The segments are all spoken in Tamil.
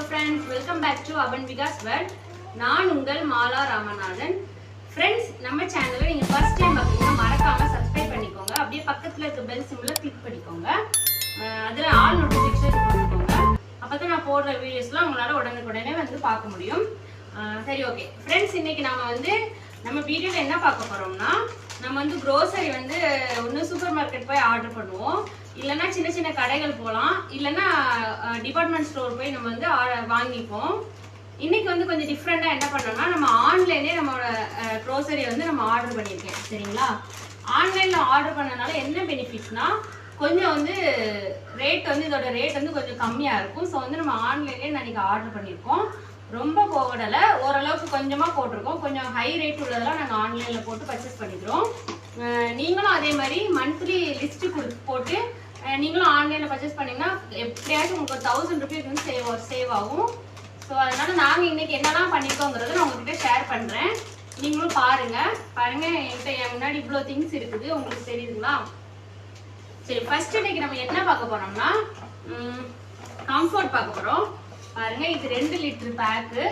friends, welcome back to AvanVika's world. நான் உங்கள் மாலா ராமநாதன். Friends, நம்ம சேனலை நீங்க first time பாத்தீங்கன்னா மறக்காம subscribe பண்ணிக்கோங்க. அப்படியே பக்கத்துல இருக்க bell symbol click பண்ணிக்கோங்க. அதுல all notification கொடுத்துக்கோங்க. அப்பதான் நான் போடுற வீடியோஸ்லாம் உங்களால உடனுக்குடனே வந்து பார்க்க முடியும். சரி ஓகே. Friends, இன்னைக்கு நாம வந்து நம்ம வீடியோல என்ன பார்க்க போறோம்னா நம்ம வந்து grocery வந்து ஒன்னு சூப்பர் மார்க்கெட் போய் ஆர்டர் பண்ணுவோம். இல்லனா சின்ன சின்ன கடைகள் போலாம் இல்லனா டிபார்ட்மென்ட் ஸ்டோர் போய் நம்ம வந்து வாங்கிப்போம். இன்னைக்கு வந்து கொஞ்சம் டிஃபரண்டா என்ன பண்ணோம்னா நம்ம ஆன்லைன்லயே நம்மளோட grocery வந்து நம்ம ஆர்டர் பண்ணிருக்கேன். சரிங்களா? ஆன்லைன்ல ஆர்டர் பண்ணனால என்ன பெனிஃபிட்னா கொஞ்சம் வந்து ரேட் வந்து இதோட ரேட் வந்து கொஞ்சம் கம்மியா இருக்கும். சோ வந்து நம்ம ஆன்லைன்லயே இன்னைக்கு ஆர்டர் பண்ணிருக்கோம். ரொம்ப போகடல, ஓரளவுக்கு கொஞ்சமா போட்டிருக்கோம். கொஞ்சம் ஹை ரேட் உள்ளதெல்லாம் நாங்கள் ஆன்லைன்ல போட்டு பர்ச்சேஸ் பண்ணிக்கிறோம். நீங்களும் அதே மாதிரி மந்த்லி லிஸ்ட் போட்டு நீங்களும் ஆன்லைன்ல பர்ச்சேஸ் பண்ணீங்கன்னா எப்படியாச்சும் உங்களுக்கு 1000 ரூபீஸ் வந்து சேவ் ஆகும். ஸோ அதனால நாங்கள் இன்னைக்கு என்னெல்லாம் பண்ணிருக்கோங்கிறத நான் உங்ககிட்ட ஷேர் பண்றேன். நீங்களும் பாருங்க. என்கிட்ட என் முன்னாடி இவ்வளோ திங்ஸ் இருக்குது, உங்களுக்கு தெரியுதுங்களா? சரி, ஃபர்ஸ்ட் இன்னைக்கு நம்ம என்ன பார்க்க போறோம்னா கம்ஃபர்ட் பார்க்க போறோம். பாருங்க, இது 2 லிட்டர் பேக்கு.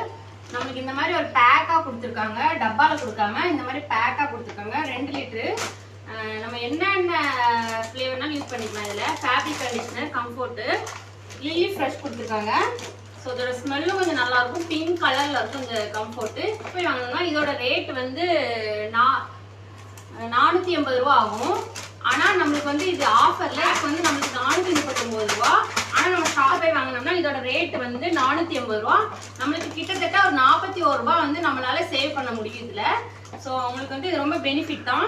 நமக்கு இந்த மாதிரி ஒரு பேக்கா கொடுத்துருக்காங்க, டப்பால கொடுக்காம இந்த மாதிரி பேக்கா கொடுத்துருக்காங்க. 2 லிட்டரு. நம்ம என்னென்ன ஃப்ளேவர்னாலும் யூஸ் பண்ணிக்கலாம். இதில் fabric conditioner, Comfort, lily fresh கொடுத்துருக்காங்க. ஸோ இதோட ஸ்மெல்லும் கொஞ்சம் நல்லா இருக்கும், பிங்க் கலர்ல இருக்கும் இந்த கம்ஃபர்ட்டு. போய் வாங்கணும்னா இதோட ரேட் வந்து 480 ரூபா ஆகும். ஆனா நம்மளுக்கு வந்து இது ஆஃபர்ல இப்போ வந்து நம்மளுக்கு 439 ரூபா. ஆனா நம்ம ஷாப் போய் வாங்கினோம்னா இதோட ரேட் வந்து 480 ரூபா. நம்மளுக்கு கிட்டத்தட்ட ஒரு 41 ரூபா வந்து நம்மளால சேவ் பண்ண முடியும் இதுல. ஸோ உங்களுக்கு வந்து இது ரொம்ப பெனிஃபிட் தான்.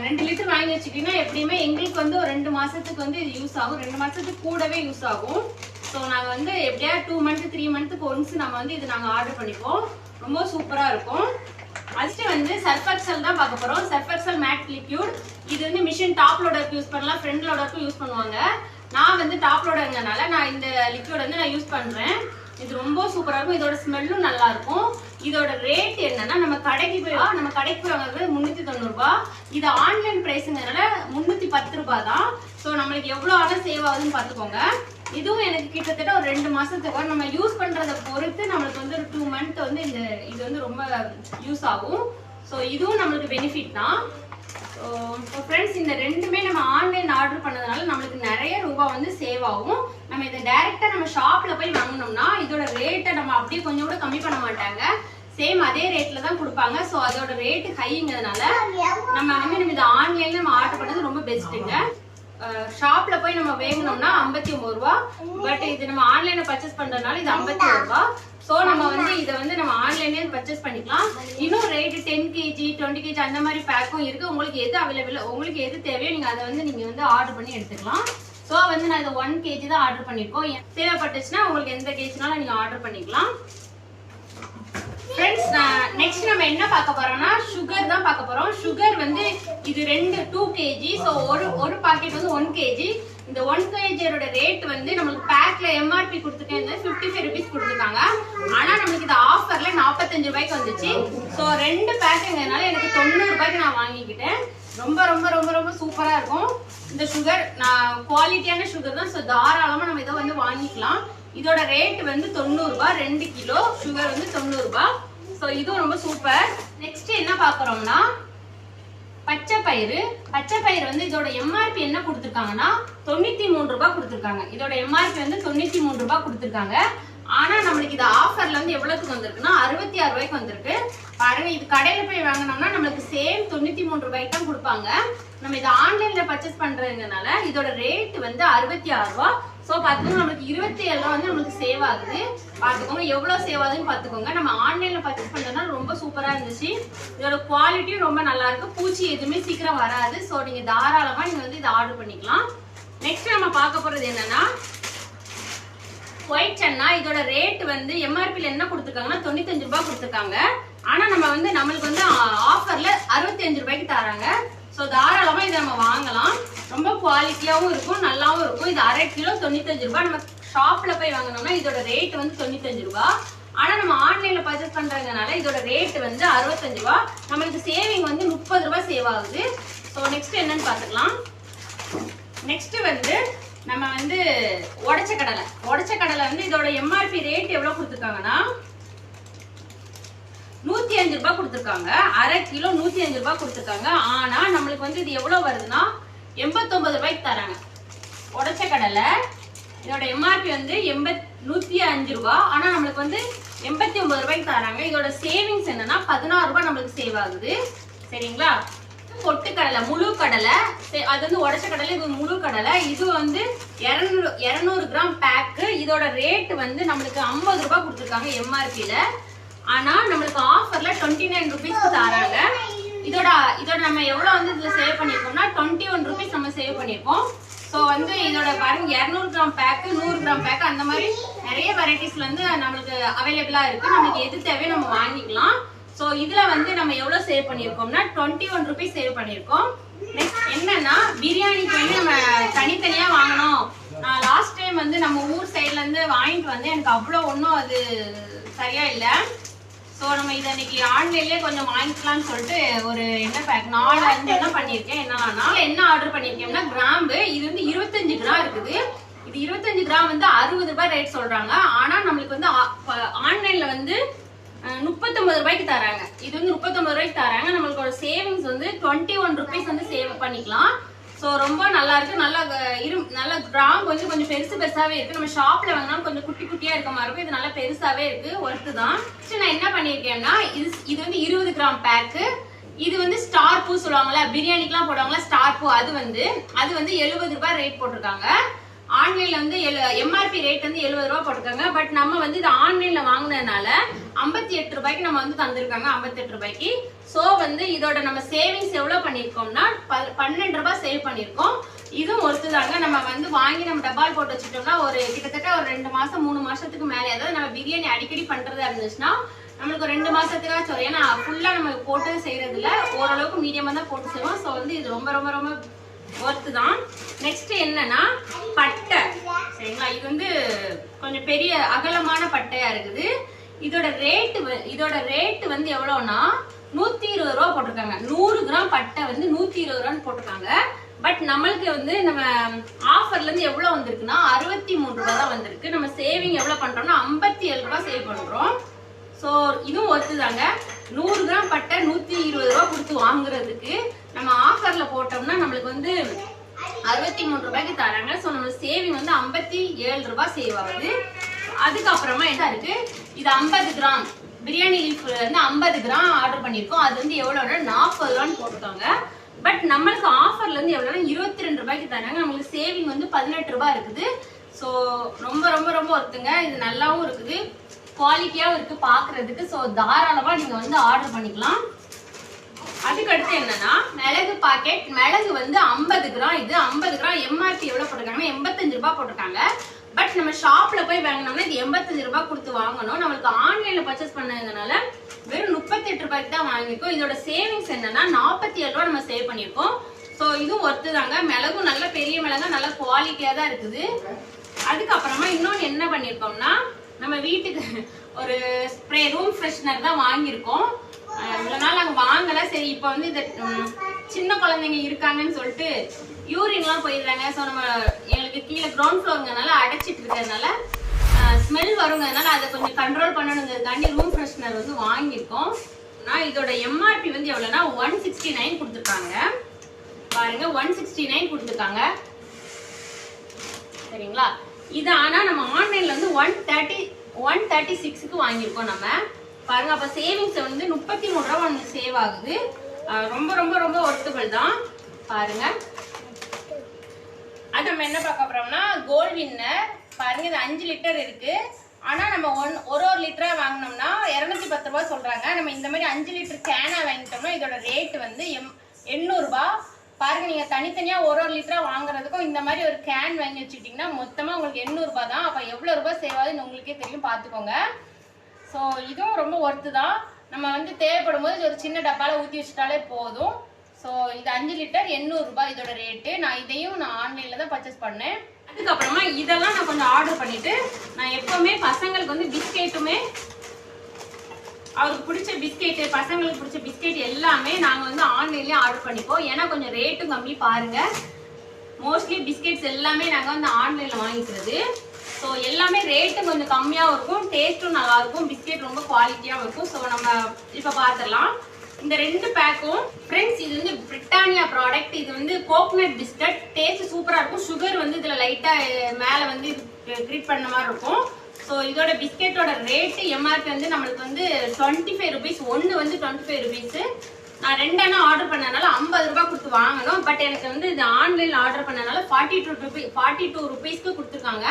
2 லிட்டர் வாங்கி வச்சுக்கிட்டீங்கன்னா எப்படியுமே எங்களுக்கு வந்து ஒரு 2 மாசத்துக்கு வந்து இது யூஸ் ஆகும். 2 மாசத்துக்கு கூடவே யூஸ் ஆகும். ஸோ நாங்கள் வந்து எப்படியா 2 மந்த் 3 மந்த்துக்கு ஒன்ஸ் நம்ம வந்து இது நாங்கள் ஆர்டர் பண்ணிப்போம். ரொம்ப சூப்பரா இருக்கும். ஃபர்ஸ்ட் வந்து சர்ஃப் எக்ஸல் தான் பார்க்க போறோம். Surf XL mat liquid. இது வந்து மிஷின் டாப் லோடருக்கு யூஸ் பண்ணலாம், ஃப்ரண்ட் லோடருக்கு யூஸ் பண்ணுவாங்க. நான் வந்து டாப் லோடர்ங்கனால நான் இந்த லிக்விட் வந்து நான் யூஸ் பண்றேன். இது ரொம்ப சூப்பரா இருக்கும். இதோட ஸ்மெல்லும் நல்லா இருக்கும். இதோட ரேட் என்னன்னா நம்ம கடைக்கு போய் வாங்குறது 390 ரூபாய். இது ஆன்லைன் பிரைஸ்ங்கறனால 310 ரூபாய் தான். ஸோ நம்மளுக்கு எவ்வளவு ஆனா சேவ் ஆகுதுன்னு பாத்துக்கோங்க. இதுவும் எனக்கு கிட்டத்தட்ட ஒரு 2 மாசத்துக்கு நம்ம யூஸ் பண்றதை பொறுத்து நம்மளுக்கு வந்து ஒரு 2 மந்த் வந்து இது வந்து ரொம்ப யூஸ் ஆகும். ஸோ இதுவும் நம்மளுக்கு பெனிஃபிட் தான். ஸோ ஃப்ரெண்ட்ஸ், இந்த ரெண்டுமே நம்ம ஆன்லைன் ஆர்டர் பண்ணதுனால நம்மளுக்கு நிறைய ரூபாய் வந்து சேவ் ஆகும். நம்ம இதை டைரக்டா நம்ம ஷாப்ல போய் வாங்கினோம்னா இதோட ரேட்டை நம்ம அப்படியே கொஞ்சம் கூட கம்மி பண்ண மாட்டாங்க. சேம் அதே ரேட்ல தான் கொடுப்பாங்க. ஸோ அதோட ரேட் ஹைங்கிறதுனால நம்ம வந்து இதை ஆன்லைன்ல நம்ம ஆர்டர் பண்ணது ரொம்ப பெஸ்ட்டுங்க. ஷாப்ல போய் நம்ம வாங்கினோம்னா 59 ரூபா. பட் இது நம்ம ஆன்லைன்ல பர்ச்சேஸ் பண்றதுனால இது 51 ரூபா. சோ நம்ம வந்து இதை வந்து நம்ம ஆன்லைன்லயே பர்ச்சேஸ் பண்ணிக்கலாம். இன்னும் ரேட் 10 kg 20 kg அந்த மாதிரி பேக்கும் இருக்கு. உங்களுக்கு எது அவைலபிள், உங்களுக்கு எது தேவையோ நீங்க அதை வந்து நீங்க வந்து ஆர்டர் பண்ணி எடுத்துக்கலாம். சோ வந்து நான் இதை 1 kg தான் ஆர்டர் பண்ணிருக்கோம். தேவைப்பட்டுச்சுன்னா உங்களுக்கு எந்த கேஜினாலும் நீங்க ஆர்டர் பண்ணிக்கலாம். ஃப்ரெண்ட்ஸ், நெக்ஸ்ட் நம்ம என்ன பார்க்க போறோம்னா சுகர் தான் பார்க்க போறோம். சுகர் வந்து இது 2 kg. ஸோ ஒரு பாக்கெட் வந்து 1 kg. இந்த 1 kg ரேட் வந்து நம்மளுக்கு பேக்ல எம்ஆர்பி கொடுத்துட்டு 55 ரூபீஸ் கொடுத்துருக்காங்க. ஆனா நம்மளுக்கு இது ஆஃபர்ல 45 ரூபாய்க்கு வந்துச்சு. ஸோ 2 பேக்குங்கிறதுனால எனக்கு 90 ரூபாய்க்கு நான் வாங்கிக்கிட்டேன். ரொம்ப ரொம்ப ரொம்ப ரொம்ப சூப்பரா இருக்கும் இந்த சுகர். குவாலிட்டியான சுகர் தான். ஸோ தாராளமா நம்ம இதை வந்து வாங்கிக்கலாம். இதோட ரேட் வந்து 90 ரூபாய். 2 கிலோ சுகர் வந்து 90 ரூபாய். ஸோ இதுவும் ரொம்ப சூப்பர். நெக்ஸ்ட் என்ன பாக்குறோம்னா பச்சை பயிறு வந்து இதோட எம்ஆர்பி என்ன கொடுத்துருக்காங்கன்னா 93 ரூபாய் கொடுத்துருக்காங்க. இதோட எம்ஆர்பி வந்து 93 ரூபாய் கொடுத்துருக்காங்க. ஆனா நம்மளுக்கு இது ஆஃபர்ல வந்து எவ்வளவுக்கு வந்திருக்குன்னா 66 ரூபாய்க்கு வந்திருக்கு. பாருங்க, இது கடையில போய் வாங்கினோம்னா நம்மளுக்கு சேம் 93 ரூபாய்க்கு தான் கொடுப்பாங்க. நம்ம இதை ஆன்லைன்ல பர்ச்சேஸ் பண்றதுனால இதோட ரேட் வந்து 66 ரூபாய். சோ பாத்துக்கோங்க, நம்மளுக்கு 27 ரூபாய் வந்து நம்மளுக்கு சேவ் ஆகுது. பாத்துக்கோங்க எவ்வளவு சேவ் ஆகுதுன்னு பாத்துக்கோங்க. நம்ம ஆன்லைன்ல பர்ச்சேஸ் பண்றதுனால ரொம்ப சூப்பரா இருந்துச்சு. இதோட குவாலிட்டியும் ரொம்ப நல்லா இருக்கு. பூச்சி எதுவுமே சீக்கிரம் வராது. சோ நீங்க தாராளமா நீங்க வந்து இதை ஆர்டர் பண்ணிக்கலாம். நெக்ஸ்ட் நம்ம பார்க்க போறது என்னன்னா ஒயிட் சன்னா. இதோட ரேட் வந்து எம்ஆர்பில என்ன கொடுத்துருக்காங்கன்னா 95 ரூபாய் கொடுத்துருக்காங்க. ஆனா நம்ம வந்து நம்மளுக்கு வந்து ஆஃபர்ல 65 ரூபாய்க்கு தராங்க. ஸோ தாராளமா இதை நம்ம வாங்கலாம். ரொம்ப குவாலிட்டியாவும் இருக்கும், நல்லாவும் இருக்கும். இது 1/2 கிலோ 95 ரூபாய். நம்ம ஷாப்ல போய் வாங்கினோம்னா இதோட ரேட் வந்து 95 ரூபாய். ஆனா நம்ம ஆன்லைன்ல பர்ச்சேஸ் பண்றதுனால இதோட ரேட் வந்து 65 ரூபாய். நம்மளுக்கு சேவிங் வந்து 30 ரூபாய் சேவ் ஆகுது. ஸோ நெக்ஸ்ட் என்னன்னு பாத்துக்கலாம். நெக்ஸ்ட் வந்து நம்ம வந்து உடைச்ச கடலை வந்து இதோட எம்ஆர்பி ரேட் எவ்வளவு கொடுத்துருக்காங்கன்னா 105 ரூபாய் கொடுத்துருக்காங்க. அரை கிலோ 105 ரூபாய் கொடுத்துருக்காங்க. ஆனா நம்மளுக்கு வந்து இது எவ்வளவு வருதுன்னா 89 ரூபாய்க்கு தராங்க. உடைச்ச கடலை இதோட எம்ஆர்பி வந்து 105 ரூபாய். ஆனா நம்மளுக்கு வந்து 89 ரூபாய்க்கு தராங்க. இதோட சேவிங்ஸ் என்னன்னா 16 ரூபாய் நம்மளுக்கு சேவ் ஆகுது. சரிங்களா? பொட்டுக்கடலை முழு கடலை, அது வந்து உடைச்ச கடலை, இது முழு கடலை. இது வந்து 200 கிராம் பேக்கு. இதோட ரேட் வந்து நம்மளுக்கு 50 ரூபாய் கொடுத்துருக்காங்க எம்ஆர்பியில. ஆனா நம்மளுக்கு ஆஃபர்ல 29 ருபீஸ்க்கு தராங்க. இதோட நம்ம எவ்வளவு வந்து இதுல சேவ் பண்ணிருக்கோம்னா 21 ருபீஸ் நம்ம சேவ் பண்ணிருக்கோம். ஸோ வந்து இதோட பாருங்க 200 கிராம் பேக்கு, 100 கிராம் பேக்கு, அந்த மாதிரி நிறைய வெரைட்டிஸ்ல வந்து நம்மளுக்கு அவைலபிளா இருக்கு. நம்மளுக்கு எது தேவையோ நம்ம வாங்கிக்கலாம். ஸோ இதுல வந்து நம்ம எவ்வளவு சேவ் பண்ணிருக்கோம்னா 21 ருபீஸ் சேவ் பண்ணிருக்கோம். நெக்ஸ்ட் என்னன்னா பிரியாணிக்கு வந்து நம்ம தனித்தனியா வாங்கணும். நான் லாஸ்ட் டைம் வந்து நம்ம ஊர் சைட்ல இருந்து வாங்கிட்டு வந்து எனக்கு அவ்வளோ ஒன்றும் அது சரியா இல்லை. ஸோ நம்ம இதை இன்னைக்கு ஆன்லைன்லேயே கொஞ்சம் வாங்கிக்கலாம்னு சொல்லிட்டு ஒரு என்ன பேக் 4-5 தான் பண்ணியிருக்கேன். என்னன்னா என்ன ஆர்டர் பண்ணியிருக்கேன்னா கிராம்பு. இது வந்து 25 கிராம் இருக்குது. இது 25 கிராம் வந்து 60 ரூபாய் ரேட் சொல்றாங்க. ஆனா நம்மளுக்கு வந்து ஆன்லைன்ல வந்து 39 ரூபாய்க்கு தராங்க. இது வந்து 39 ரூபாய்க்கு தராங்க. நம்மளுக்கு ஒரு சேவிங்ஸ் வந்து 21 ருபீஸ் வந்து சேவ் பண்ணிக்கலாம். ஸோ ரொம்ப நல்லா இருக்கு. நல்ல கிராம் வந்து கொஞ்சம் பெருசாவே இருக்கு. நம்ம ஷாப்ல வாங்கினாலும் கொஞ்சம் குட்டி குட்டியா இருக்க மாதிரி இருக்கும். இது நல்லா பெருசாவே இருக்கு. ஒர்த்து தான். நான் என்ன பண்ணிருக்கேன்னா இது வந்து 20 கிராம் பேக்கு. இது வந்து ஸ்டார் பூ சொல்லுவாங்கல்ல, பிரியாணிக்கெல்லாம் போடுவாங்களா ஸ்டார் பூ, அது வந்து 70 ரூபாய் ரேட் போட்டிருக்காங்க. ஆன்லைன்ல வந்து எம்ஆர்பி ரேட் வந்து 70 ரூபாய் போட்டிருக்காங்க. பட் நம்ம வந்து இது ஆன்லைன்ல வாங்கினதுனால 58 ரூபாய்க்கு நம்ம வந்து தந்திருக்காங்க. 58 ரூபாய்க்கு. சோ வந்து இதோட நம்ம சேவிங்ஸ் எவ்வளவு பண்ணிருக்கோம்னா 12 ரூபாய் சேவ் பண்ணிருக்கோம். இதுவும் ஒருத்துதாங்க. நம்ம வந்து வாங்கி நம்ம டப்பால் போட்டு வச்சுட்டோம்னா ஒரு கிட்டத்தட்ட ஒரு 2 மாசம் 3 மாசத்துக்கு மேலே, அதாவது நம்ம பிரியாணி அடிக்கடி பண்றதா இருந்துச்சுன்னா நம்மளுக்கு 2 மாசத்துக்காச்சும் வரும். ஏன்னா ஃபுல்லா நம்ம போட்டு செய்யறது இல்ல, ஓரளவுக்கு மீடியமா தான் போட்டு செய்வோம். ஸோ வந்து இது ரொம்ப ரொம்ப ரொம்ப ஒர்த்து தான். நெக்ஸ்ட் என்னன்னா பட்டை. சரிங்களா? இது வந்து கொஞ்சம் பெரிய அகலமான பட்டையா இருக்குது. இதோட ரேட் வந்து எவ்வளவுனா 120 ரூபா போட்டிருக்காங்க. 100 கிராம் பட்டை வந்து 120 ரூபான்னு போட்டிருக்காங்க. பட் நம்மளுக்கு வந்து நம்ம ஆஃபர்ல இருந்து எவ்வளவு வந்திருக்குன்னா 63 ரூபாய் தான் வந்திருக்கு. நம்ம சேவிங் எவ்வளவு பண்றோம்னா 57 ரூபாய் சேவ் பண்றோம். ஸோ இதுவும் ஒர்த்து தாங்க. 100 கிராம் பட்டை 120 ரூபாய் கொடுத்து வாங்குறதுக்கு நம்ம ஆஃபர்ல போட்டோம்னா நம்மளுக்கு வந்து 63 ரூபாய்க்கு தராங்க. ஸோ நம்ம சேவிங் வந்து 57 ரூபாய் சேவ் ஆகுது. அதுக்கப்புறமா என்ன இருக்கு, இது 50 கிராம் பிரியாணி லீஃப் வந்து 50 கிராம் ஆர்டர் பண்ணிருக்கோம். அது வந்து எவ்வளோனா 40 ரூபான்னு போட்டுருக்காங்க. பட் நம்மளுக்கு ஆஃபர்ல இருந்து எவ்வளோனா 22 ரூபாய்க்கு தராங்க. நம்மளுக்கு சேவிங் வந்து 18 ரூபாய் இருக்குது. ஸோ ரொம்ப ரொம்ப ரொம்ப ஒர்த்துங்க. இது நல்லாவும் இருக்குது, குவாலிட்டியாவும் இருக்கு பாக்குறதுக்கு. ஸோ தாராளமா நீங்க வந்து ஆர்டர் பண்ணிக்கலாம். அதுக்கடுத்து என்னன்னா மிளகு பாக்கெட். மிளகு வந்து 50 கிராம். இது 50 கிராம் எம்ஆர்பி எவ்வளவு போட்டிருக்காங்கன்னா 85 ரூபாய் போட்டிருக்காங்க. பட் நம்ம ஷாப்ல போய் வாங்கினோம்னா இது 85 ரூபாய் கொடுத்து வாங்கணும். நம்மளுக்கு ஆன்லைன்ல பர்ச்சேஸ் பண்ணதுனால வெறும் 38 ரூபாய்க்கு தான் வாங்கிருக்கோம். இதோட சேவிங்ஸ் என்னன்னா 47 ரூபாய் நம்ம சேவ் பண்ணிருக்கோம். ஸோ இதுவும் ஒர்த்து தாங்க. மிளகும் நல்ல பெரிய மிளகா நல்ல குவாலிட்டியா தான் இருக்குது. அதுக்கப்புறமா இன்னொன்னு என்ன பண்ணிருக்கோம்னா நம்ம வீட்டுக்கு ஒரு ஸ்ப்ரே ரூம் ஃப்ரெஷ்னர் தான் வாங்கியிருக்கோம். இவ்வளவு நாள் நாங்க வாங்கல. சரி இப்ப வந்து இந்த சின்ன குழந்தைங்க இருக்காங்கன்னு சொல்லிட்டு யூரின்லாம் போயிடுறாங்க. ஸோ நம்ம எங்களுக்கு கீழே கிரவுண்ட் ஃப்ளோருங்கனால அடைச்சிட்டு இருக்கிறதுனால ஸ்மெல் வருங்கிறதுனால அதை கொஞ்சம் கண்ட்ரோல் பண்ணணுங்கிறதுக்காண்டி ரூம் ஃப்ரெஷ்னர் வந்து வாங்கியிருக்கோம். நான் இதோட எம்ஆர்பி வந்து எவ்வளோனா 169 கொடுத்துருக்காங்க. பாருங்க 169 கொடுத்துருக்காங்க. சரிங்களா? இது ஆனா நம்ம ஆன்லைன்ல வந்து 136க்கு வாங்கியிருக்கோம் நம்ம. பாருங்க அப்ப சேவிங்ஸ் வந்து 33 ரூபாய் வந்து சேவ் ஆகுது. ரொம்ப ரொம்ப ரொம்ப ஒர்த்தபிள் தான். பாருங்க அது நம்ம என்ன பார்க்க போறோம்னா கோல்ட் வின்னர். பாருங்க இது 5 லிட்டர் இருக்கு. ஆனா நம்ம ஒரு லிட்டரா வாங்கினோம்னா 210 ரூபாய் சொல்றாங்க. நம்ம இந்த மாதிரி 5 லிட்டர் கேனா வாங்கிட்டோம்னா இதோட ரேட் வந்து 800 ரூபாய். பாருங்க நீங்க தனித்தனியா ஒரு லிட்டரா வாங்குறதுக்கும் இந்த மாதிரி ஒரு கேன் வாங்கி வச்சுக்கிட்டீங்கன்னா மொத்தமா உங்களுக்கு 800 ரூபாய் தான். அப்ப எவ்வளவு ரூபாய் சேவ் ஆகுதுன்னு உங்களுக்கே தெரியும், பாத்துக்கோங்க. ஸோ இதுவும் ரொம்ப ஒர்த்து தான். நம்ம வந்து தேவைப்படும் போது ஒரு சின்ன டப்பால ஊற்றி வச்சுட்டாலே போதும். ஸோ இது 5 லிட்டர் 800 ரூபாய் இதோட ரேட்டு. நான் ஆன்லைன்ல தான் பர்ச்சேஸ் பண்ணேன். அதுக்கப்புறமா இதெல்லாம் நான் கொஞ்சம் ஆர்டர் பண்ணிட்டு நான் எப்பவுமே பசங்களுக்கு வந்து பிஸ்கெட்டுமே அவருக்கு பிடிச்ச பிஸ்கெட்டு பசங்களுக்கு பிடிச்ச பிஸ்கெட் எல்லாமே நாங்கள் வந்து ஆன்லைன்லேயே ஆர்டர் பண்ணிப்போம். ஏன்னா கொஞ்சம் ரேட்டும் கம்மி. பாருங்க மோஸ்ட்லி பிஸ்கெட்ஸ் எல்லாமே நாங்க வந்து ஆன்லைன்ல வாங்கிக்கிறது. ஸோ எல்லாமே ரேட்டு கொஞ்சம் கம்மியாகவும் இருக்கும், டேஸ்ட்டும் நல்லா இருக்கும், பிஸ்கெட் ரொம்ப குவாலிட்டியாகவும் இருக்கும். ஸோ நம்ம இப்போ பார்த்துடலாம் இந்த 2 பேக்கும். ஃப்ரெண்ட்ஸ் இது வந்து பிரிட்டானியா ப்ராடக்ட். இது வந்து கோகனட் பிஸ்கட், டேஸ்ட் சூப்பரா இருக்கும். சுகர் வந்து இதுல லைட்டா மேல வந்து கிரீட் பண்ண மாதிரி இருக்கும். ஸோ இதோட பிஸ்கெட்டோட ரேட்டு எம்ஆர்பி வந்து நம்மளுக்கு வந்து 25 ருபீஸ். ஒன்று வந்து 25 ருபீஸ். நான் 2 ஆர்டர் பண்ணனால 50 ரூபாய் கொடுத்து வாங்கணும். பட் எனக்கு வந்து இது ஆன்லைன்ல ஆர்டர் பண்ணனால 42 ருபீஸ்க்கு கொடுத்துருக்காங்க.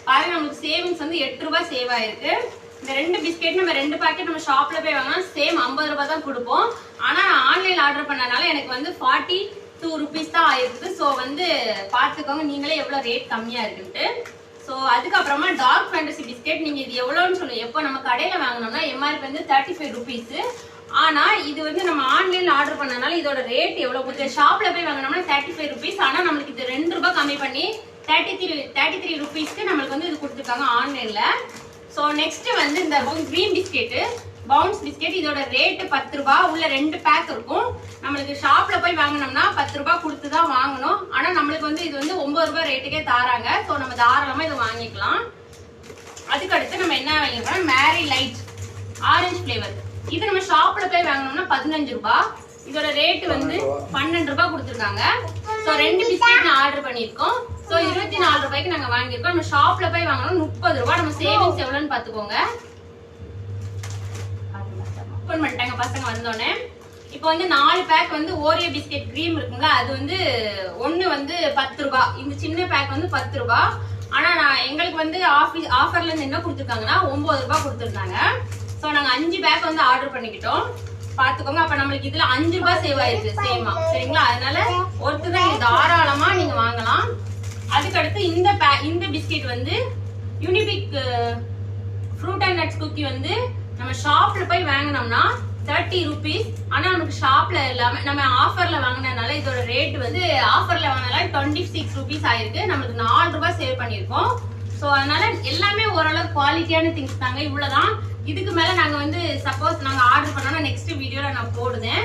பாருங்க நம்மளுக்கு சேவிங்ஸ் வந்து 8 ரூபாய் சேவ் ஆயிருக்கு. இந்த 2 பிஸ்கெட் நம்ம 2 பாக்கெட் நம்ம ஷாப்ல போய் வாங்கினா சேம் 50 ரூபாய் தான் கொடுப்போம். ஆனா நான் ஆன்லைன்ல ஆர்டர் பண்ணனால எனக்கு வந்து 42 ருபீஸ் தான் ஆயிருக்கு. ஸோ வந்து பார்த்துக்கோங்க நீங்களே எவ்வளோ ரேட் கம்மியா இருக்குன்ட்டு. ஸோ அதுக்கப்புறமா டார்க் ஃபேண்டசி பிஸ்கெட். நீங்க இது எவ்வளோன்னு சொல்லுங்க. எப்போ நம்ம கடையில வாங்கினோம்னா எம்ஆர்பி வந்து 35 ருபீஸ். ஆனா இது வந்து நம்ம ஆன்லைன்ல ஆர்டர் பண்ணனால இதோட ரேட் எவ்வளவு கொடுத்து ஷாப்ல போய் வாங்கினோம்னா 35 ருபீஸ். ஆனா நம்மளுக்கு இது 2 ரூபாய் கம்மி பண்ணி 33 ருபீஸ்க்கு நம்மளுக்கு வந்து இது கொடுத்துருக்காங்க ஆன்லைன்ல. ஸோ நெக்ஸ்ட் வந்து இந்த கிரீன் பிஸ்கெட்டு, பவுன்ஸ் பிஸ்கெட். இதோட ரேட்டு 10 ரூபாய். உள்ள 2 பேக் இருக்கும். நம்மளுக்கு ஷாப்ல போய் வாங்கினோம்னா 10 ரூபாய் கொடுத்து தான் வாங்கணும். ஆனா நம்மளுக்கு வந்து இது வந்து 9 ரூபாய் ரேட்டுக்கே தாராங்க. ஸோ நம்ம தாராளமா இதை வாங்கிக்கலாம். அதுக்கு அடுத்து நம்ம என்ன வாங்கிக்கலாம், மேரி லைட் ஆரஞ்சு ஃபிளேவர். இது நம்ம ஷாப்ல போய் வாங்கினோம்னா 15 ரூபாய். இதோட ரேட் வந்து 12 ரூபாய் கொடுத்துருக்காங்க. ஸோ 2 பிஸ்கெட் நான் ஆர்டர் பண்ணியிருக்கோம். ஸோ 24 ரூபாய்க்கு நாங்க வாங்கியிருக்கோம். நம்ம ஷாப்ல போய் வாங்கணும் 30 ரூபாய். நம்ம சேவிங்ஸ் எவ்வளோன்னு பாத்துக்கோங்க. ஓபன் பண்ணிட்டாங்க பசங்க வந்தோடனே. இப்போ வந்து 4 பேக் வந்து ஓரியோ பிஸ்கெட் கிரீம் இருக்குங்களா, அது வந்து ஒன்னு வந்து 10 ரூபாய். இந்த சின்ன பேக் வந்து 10 ரூபாய். ஆனா நான் எங்களுக்கு வந்து ஆஃபர்ல இருந்து என்ன கொடுத்துருக்காங்கன்னா 9 ரூபாய் கொடுத்துருந்தாங்க. ஸோ நாங்க 5 பேக் வந்து ஆர்டர் பண்ணிக்கிட்டோம். பாத்துக்கோங்க. அப்ப நம்மளுக்கு இதுல 5 ரூபாய் சேவ் ஆயிருக்கு சேமா, சரிங்களா? அதனால ஒருத்தர் தாராளமா நீங்க வாங்கலாம். அதுக்கடுத்து இந்த பிஸ்கெட் வந்து Unibic fruit and nuts cookie வந்து நம்ம ஷாப்ல போய் வாங்கினோம்னா 30 ருபீஸ். ஆனா நமக்கு ஷாப்ல எல்லாமே நம்ம ஆஃபர்ல வாங்கினதுனால இதோட ரேட் வந்து ஆஃபர்ல வாங்கினால 26 ருபீஸ் ஆயிருக்கு. நம்மளுக்கு 4 ரூபாய் சேவ் பண்ணிருக்கோம். ஸோ அதனால எல்லாமே ஓரளவு குவாலிட்டியான திங்ஸ் தாங்க. இவ்வளவுதான். இதுக்கு மேல நாங்க வந்து சப்போஸ் நாங்க ஆர்டர் பண்ணோம்னா நெக்ஸ்ட் வீடியோல நான் போடுதேன்.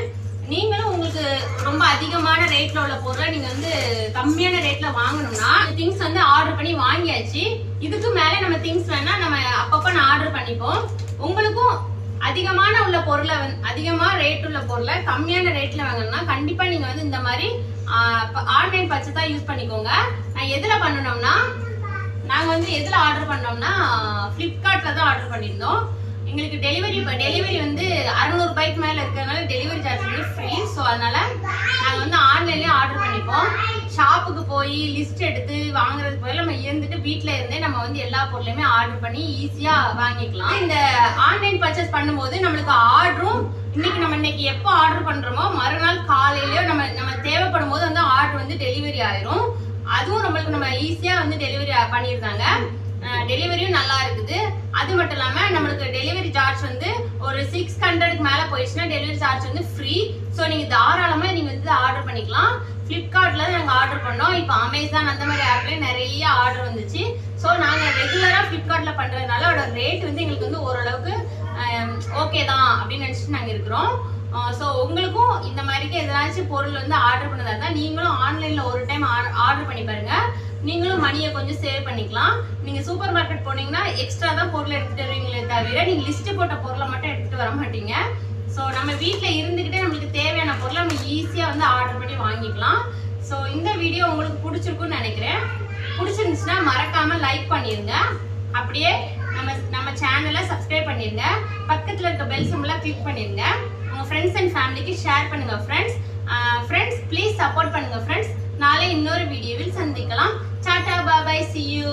நீங்களும் உங்களுக்கு ரொம்ப அதிகமான ரேட்ல உள்ள பொருளை நீங்க வந்து கம்மியான ரேட்ல வாங்கணும்னா திங்ஸ் வந்து ஆர்டர் பண்ணி வாங்கியாச்சு. இதுக்கு மேல நம்ம திங்ஸ் வேணா நம்ம அப்பப்ப நான் ஆர்டர் பண்ணிப்போம். உங்களுக்கும் அதிகமான உள்ள பொருளை அதிகமா ரேட் உள்ள பொருளை கம்மியான ரேட்ல வாங்கணும்னா கண்டிப்பா நீங்க வந்து இந்த மாதிரி ஆன்லைன் பர்ச்சேஸ் தான் யூஸ் பண்ணிக்கோங்க. நான் எதுல பண்ணணும்னா நாங்க வந்து எதுல ஆர்டர் பண்ணோம்னா flipkartல தான் ஆர்டர் பண்ணிருந்தோம். எங்களுக்கு டெலிவரி வந்து 600 ரூபாய்க்கு மேல இருக்கிறதுனால டெலிவரி சார்ஜ் வந்து ஃப்ரீ. ஸோ அதனால நாங்க வந்து ஆன்லைன்லயே ஆர்டர் பண்ணிப்போம். ஷாப்புக்கு போய் லிஸ்ட் எடுத்து வாங்குறதுக்கு பதில் நம்ம இருந்துட்டு வீட்டுல இருந்தே நம்ம வந்து எல்லா பொருளையுமே ஆர்டர் பண்ணி ஈஸியா வாங்கிக்கலாம். இந்த ஆன்லைன் பர்ச்சேஸ் பண்ணும்போது நம்மளுக்கு ஆர்டரும் இன்னைக்கு எப்போ ஆர்டர் பண்றோமோ மறுநாள் காலையிலயோ நம்ம தேவைப்படும் போது வந்து ஆர்டர் வந்து டெலிவரி ஆயிரும். அதுவும் நம்மளுக்கு நம்ம ஈஸியா வந்து டெலிவரி பண்ணிருந்தாங்க. டெலிவரியும் நல்லா இருக்குது. அது மட்டும் இல்லாம நம்மளுக்கு டெலிவரி சார்ஜ் வந்து ஒரு 600க்கு மேல போயிடுச்சுன்னா டெலிவரி சார்ஜ் வந்து ஃப்ரீ. ஸோ நீங்க தாராளமா நீங்க வந்து ஆர்டர் பண்ணிக்கலாம். பிளிப்கார்ட்ல நாங்க ஆர்டர் பண்ணோம். இப்போ அமேசான் அந்த மாதிரி ஆப்ல நிறைய ஆர்டர் வந்துச்சு. ஸோ நாங்க ரெகுலரா பிளிப்கார்ட்ல பண்றதுனால அதோட ரேட் வந்து எங்களுக்கு வந்து ஓரளவுக்கு ஓகே தான் அப்படின்னு நினைச்சிட்டு நாங்க இருக்கிறோம். ஸோ உங்களுக்கும் இந்த மாதிரிக்கு எதனாச்சும் பொருள் வந்து ஆர்டர் பண்ணதா இருந்தா நீங்களும் ஆன்லைன்ல ஒரு டைம் ஆர்டர் பண்ணி பாருங்க. நீங்களும் மணியை கொஞ்சம் சேவ் பண்ணிக்கலாம். நீங்க சூப்பர் மார்க்கெட் போனீங்கன்னா எக்ஸ்ட்ரா தான் பொருள் எடுத்துட்டு வருவீங்களே தவிர நீங்க லிஸ்ட் போட்ட பொருளை மட்டும் எடுத்துட்டு வர மாட்டீங்க. ஸோ நம்ம வீட்டுல இருந்துகிட்டே நம்மளுக்கு தேவையான பொருளை நம்ம ஈஸியா வந்து ஆர்டர் பண்ணி வாங்கிக்கலாம். ஸோ இந்த வீடியோ உங்களுக்கு பிடிச்சிருக்குன்னு நினைக்கிறேன். பிடிச்சிருந்துச்சுன்னா மறக்காம லைக் பண்ணிருங்க. அப்படியே நம்ம சேனலை சப்ஸ்கிரைப் பண்ணிருங்க. பக்கத்துல இருக்க பெல் சிம்பலை கிளிக் பண்ணிருங்க. உங்க ஃப்ரெண்ட்ஸ் அண்ட் ஃபேமிலிக்கு ஷேர் பண்ணுங்க. ஃப்ரெண்ட்ஸ் ப்ளீஸ் சப்போர்ட் பண்ணுங்க. ஃப்ரெண்ட்ஸ் நாளை இன்னொரு வீடியோவில் சந்திக்கலாம். டாடா பாய், see you.